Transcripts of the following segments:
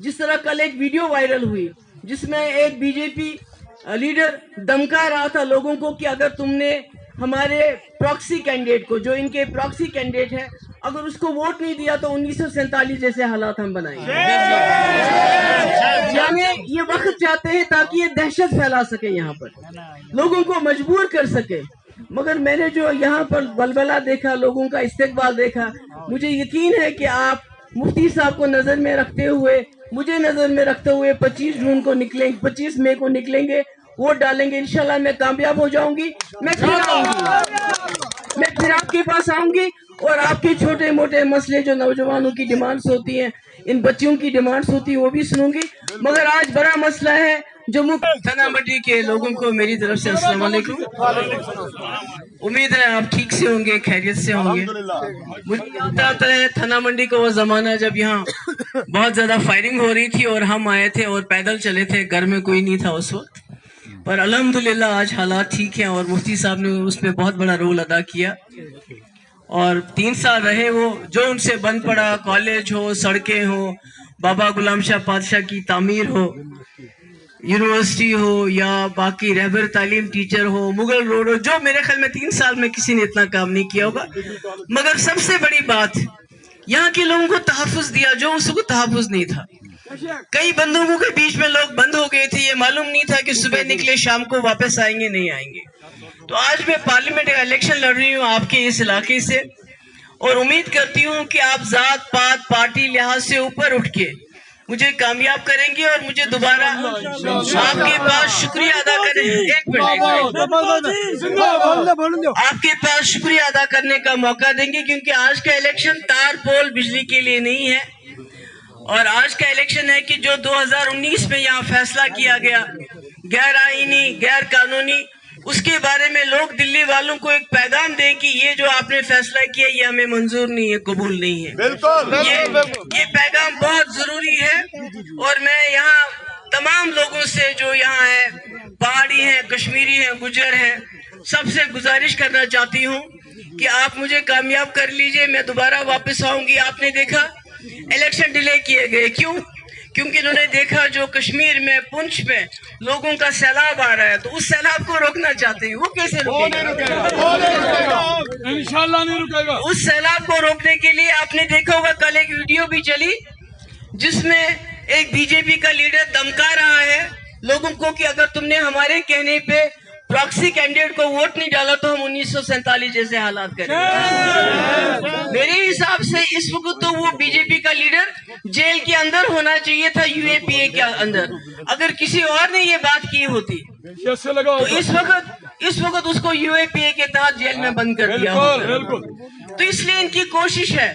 जिस तरह कल एक वीडियो वायरल हुई जिसमें एक बीजेपी लीडर धमका रहा था लोगों को कि अगर तुमने हमारे प्रॉक्सी कैंडिडेट को, जो इनके प्रॉक्सी कैंडिडेट है, अगर उसको वोट नहीं दिया तो 1947 जैसे हालात हम बनाएंगे। यानी ये वक्त चाहते हैं ताकि ये दहशत फैला सके, यहाँ पर लोगों को मजबूर कर सके। मगर मैंने जो यहाँ पर बलबला देखा, लोगों का इस्तेकबाल देखा, मुझे यकीन है कि आप मुफ्ती साहब को नजर में रखते हुए, मुझे नजर में रखते हुए 25 जून को निकलेंगे, 25 मई को निकलेंगे, वोट डालेंगे। इंशाल्लाह मैं कामयाब हो जाऊंगी। मैं फिर आपके पास आऊंगी और आपके छोटे मोटे मसले जो नौजवानों की डिमांड्स होती हैं, इन बच्चों की डिमांड्स होती है, वो भी सुनूंगी। मगर आज बड़ा मसला है जम्मू थाना मंडी के लोगों को मेरी तरफ से अस्सलाम वालेकुम। उम्मीद है आप ठीक से होंगे, खैरियत से होंगे। मुझे याद आता है थाना मंडी का वो जमाना जब यहाँ बहुत ज्यादा फायरिंग हो रही थी और हम आए थे और पैदल चले थे, घर में कोई नहीं था उस वक्त। पर अल्हम्दुलिल्लाह आज हालात ठीक हैं और मुफ्ती साहब ने उसमें बहुत बड़ा रोल अदा किया और 3 साल रहे वो। जो उनसे बंद पड़ा, कॉलेज हो, सड़कें हो, बाबा गुलाम शाह पातशाह की तामीर हो, यूनिवर्सिटी हो या बाकी रहबर तालीम टीचर हो, मुगल रोड हो, जो मेरे ख्याल में 3 साल में किसी ने इतना काम नहीं किया होगा। मगर सबसे बड़ी बात, यहाँ के लोगों को तहफ़्फ़ुज़ दिया जो उसको तहफ़्फ़ुज़ नहीं था। कई बंदूकों के बीच में लोग बंद हो गए थे, ये मालूम नहीं था कि सुबह निकले शाम को वापस आएंगे नहीं आएंगे। तो आज मैं पार्लियामेंट का इलेक्शन लड़ रही हूँ आपके इस इलाके से और उम्मीद करती हूँ कि आप जात पात पार्टी लिहाज से ऊपर उठ के मुझे कामयाब करेंगे और मुझे दोबारा आपके पास शुक्रिया अदा करें। आपके पास शुक्रिया अदा करने का मौका देंगे, क्योंकि आज का इलेक्शन तार पोल बिजली के लिए नहीं है। और आज का इलेक्शन है कि जो 2019 में यहाँ फैसला किया गया गैर आईनी गैर कानूनी, उसके बारे में लोग दिल्ली वालों को एक पैगाम दें कि ये जो आपने फैसला किया ये हमें मंजूर नहीं है, कबूल नहीं है। ये पैगाम बहुत जरूरी है। और मैं यहाँ तमाम लोगों से जो यहाँ है, पहाड़ी हैं, कश्मीरी हैं, गुजर हैं, सबसे गुजारिश करना चाहती हूँ कि आप मुझे कामयाब कर लीजिए, मैं दोबारा वापस आऊंगी। आपने देखा इलेक्शन डिले किए गए, क्यों? क्योंकि इन्होंने देखा जो कश्मीर में, पुंछ में लोगों का सैलाब आ रहा है, तो उस सैलाब को रोकना चाहते हैं। वो कैसे रुकेगा? इंशाल्लाह नहीं रुकेगा। उस सैलाब को रोकने के लिए आपने देखा होगा कल एक वीडियो भी चली जिसमें एक बीजेपी का लीडर धमका रहा है लोगों को कि अगर तुमने हमारे कहने पे प्रॉक्सी कैंडिडेट को वोट नहीं डाला तो हम 1947 जैसे हालात करेंगे। मेरे हिसाब से इस वक्त तो वो बीजेपी का लीडर जेल के अंदर होना चाहिए था, यूएपीए के अंदर। अगर किसी और ने ये बात की होती तो इस वक्त उसको यूएपीए के तहत जेल में बंद कर दिया होता। तो इसलिए इनकी कोशिश है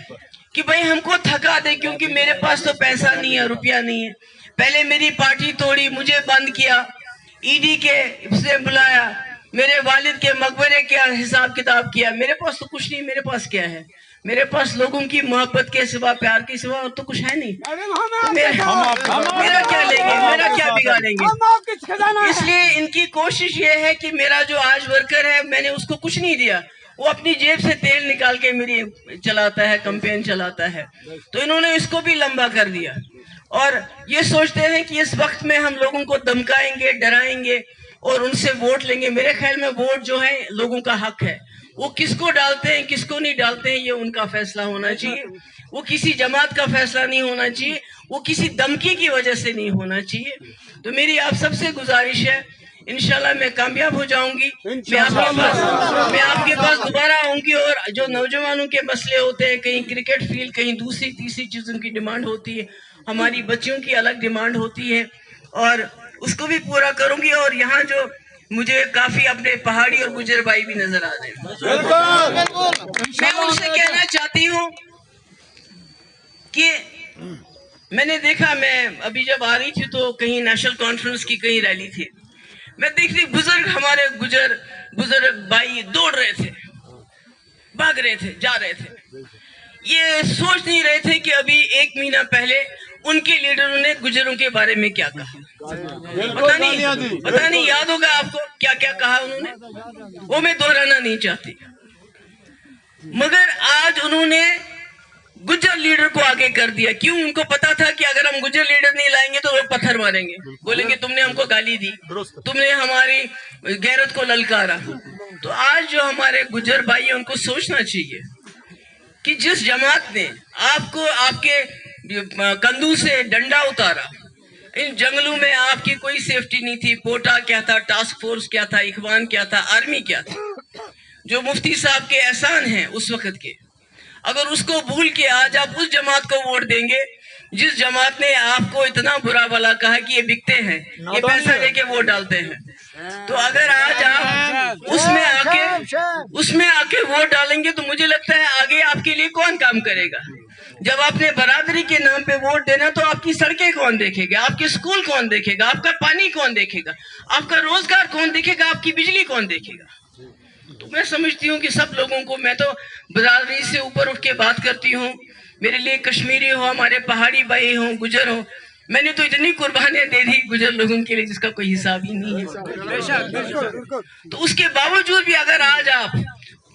कि भाई हमको थका दे, क्योंकि मेरे पास तो पैसा नहीं है, रुपया नहीं है। पहले मेरी पार्टी तोड़ी, मुझे बंद किया, ईडी के से बुलाया, मेरे वालिद के मकबरे का हिसाब किताब किया। मेरे पास तो कुछ नहीं, मेरे पास क्या है? मेरे पास लोगों की मोहब्बत के सिवा, प्यार के सिवा और तो कुछ है नहीं। तो मेरा क्या लेंगे, मेरा क्या बिगाड़ेंगे? इसलिए इनकी कोशिश ये है कि मेरा जो आज वर्कर है, मैंने उसको कुछ नहीं दिया, वो अपनी जेब से तेल निकाल के मेरी चलाता है, कैंपेन चलाता है। तो इन्होंने इसको भी लंबा कर दिया और ये सोचते हैं कि इस वक्त में हम लोगों को धमकाएंगे, डराएंगे और उनसे वोट लेंगे। मेरे ख्याल में वोट जो है लोगों का हक है, वो किसको डालते हैं किसको नहीं डालते हैं ये उनका फैसला होना चाहिए। वो किसी जमात का फैसला नहीं होना चाहिए, वो किसी धमकी की वजह से नहीं होना चाहिए। तो मेरी आप सबसे गुजारिश है, इंशाल्लाह मैं कामयाब हो जाऊंगी। मैं आपके पास दोबारा आऊंगी और जो नौजवानों के मसले होते हैं, कहीं क्रिकेट फील्ड, कहीं दूसरी तीसरी चीजों की डिमांड होती है, हमारी बच्चियों की अलग डिमांड होती है और उसको भी पूरा करूंगी। और यहाँ जो मुझे काफी अपने पहाड़ी और गुजर भाई भी नजर आ रहे हैं, मैं उनसे कहना चाहती हूँ कि मैंने देखा, मैं अभी जब आ रही थी तो कहीं नेशनल कॉन्फ्रेंस की कहीं रैली थी, मैं देख रही बुजुर्ग, हमारे बुजुर्ग भाई दौड़ रहे थे, भाग रहे थे, जा रहे थे। ये सोच नहीं रहे थे कि अभी 1 महीना पहले उनके लीडरों ने गुजरों के बारे में क्या कहा। पता नहीं याद होगा आपको क्या क्या कहा उन्होंने, वो मैं दोहराना नहीं चाहती। मगर आज उन्होंने गुज्जर लीडर को आगे कर दिया। क्यों? उनको पता था कि अगर हम गुज्जर लीडर नहीं लाएंगे तो लोग पत्थर मारेंगे, बोलेंगे तुमने हमको गाली दी, तुमने हमारी गैरत को ललकारा। तो आज जो हमारे गुज्जर भाई हैं उनको सोचना चाहिए कि जिस जमात ने आपको आपके कंधों से डंडा उतारा, इन जंगलों में आपकी कोई सेफ्टी नहीं थी, पोटा क्या था, टास्क फोर्स क्या था, इखवान क्या था, आर्मी क्या था, जो मुफ्ती साहब के एहसान हैं उस वक्त के, अगर उसको भूल के आज आप उस जमात को वोट देंगे जिस जमात ने आपको इतना बुरा भला कहा कि ये बिकते हैं, ये पैसा लेके वोट डालते हैं, तो अगर आज आप उसमें आके वोट डालेंगे तो मुझे लगता है आगे आपके लिए कौन काम करेगा। जब आपने बरादरी के नाम पे वोट देना तो आपकी सड़कें कौन देखेगा, आपके स्कूल कौन देखेगा, आपका पानी कौन देखेगा, आपका रोजगार कौन देखेगा, आपकी बिजली कौन देखेगा। तो मैं समझती हूँ कि सब लोगों को, मैं तो बरादरी से ऊपर उठ के बात करती हूँ। मेरे लिए कश्मीरी हो, हमारे पहाड़ी भाई हो, गुजर हो, मैंने तो इतनी कुर्बानियां दे दी गुजर लोगों के लिए जिसका कोई हिसाब ही नहीं है। तो उसके बावजूद भी अगर आज आप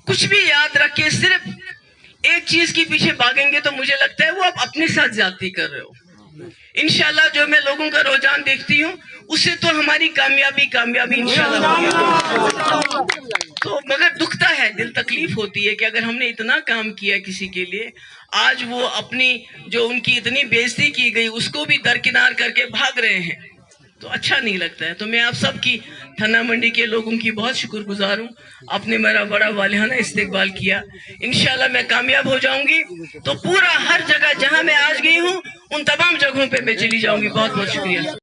कुछ भी याद रख के सिर्फ एक चीज के पीछे भागेंगे तो मुझे लगता है वो आप अपने साथ ज्यादती कर रहे हो। इंशाल्लाह जो मैं लोगों का रुझान देखती हूँ उससे तो हमारी कामयाबी इंशाल्लाह। तो मगर दुखता है, दिल तकलीफ होती है कि अगर हमने इतना काम किया किसी के लिए, आज वो अपनी जो उनकी इतनी बेइज्जती की गई उसको भी दरकिनार करके भाग रहे हैं, तो अच्छा नहीं लगता है। तो मैं आप सब की, थन्ना मंडी के लोगों की बहुत शुक्रगुजार हूँ, आपने मेरा बड़ा वालिहाना इस्तेकबाल किया। इंशाल्लाह मैं कामयाब हो जाऊंगी तो पूरा हर जगह जहाँ मैं आज गई हूँ उन तमाम जगहों पे मैं चली जाऊंगी। बहुत बहुत शुक्रिया।